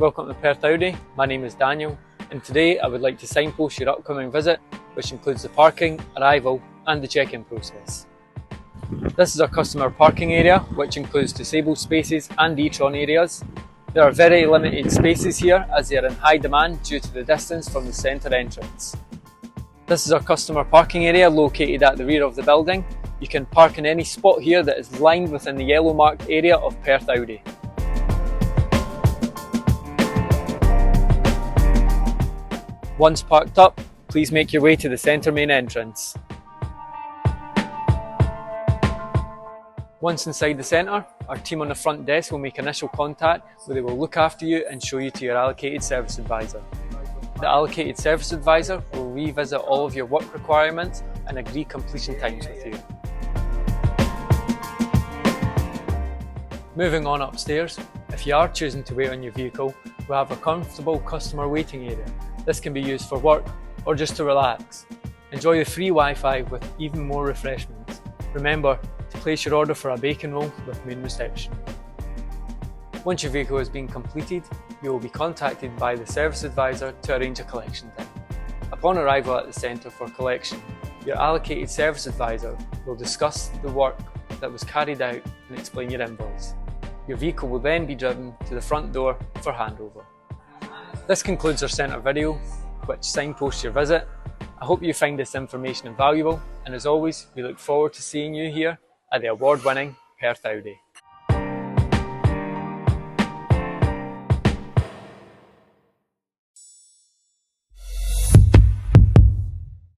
Welcome to Perth Audi. My name is Daniel, and today I would like to signpost your upcoming visit, which includes the parking, arrival and the check-in process. This is our customer parking area, which includes disabled spaces and e-tron areas. There are very limited spaces here as they are in high demand due to the distance from the centre entrance. This is our customer parking area located at the rear of the building. You can park in any spot here that is lined within the yellow marked area of Perth Audi. Once parked up, please make your way to the centre main entrance. Once inside the centre, our team on the front desk will make initial contact where they will look after you and show you to your allocated service advisor. The allocated service advisor will revisit all of your work requirements and agree completion times with you. Moving on upstairs, if you are choosing to wait on your vehicle, we have a comfortable customer waiting area. This can be used for work or just to relax. Enjoy the free Wi-Fi with even more refreshments. Remember to place your order for a bacon roll with main reception. Once your vehicle has been completed, you will be contacted by the service advisor to arrange a collection time. Upon arrival at the centre for collection, your allocated service advisor will discuss the work that was carried out and explain your invoice. Your vehicle will then be driven to the front door for handover. This concludes our centre video, which signposts your visit. I hope you find this information invaluable, and as always, we look forward to seeing you here at the award-winning Perth Audi.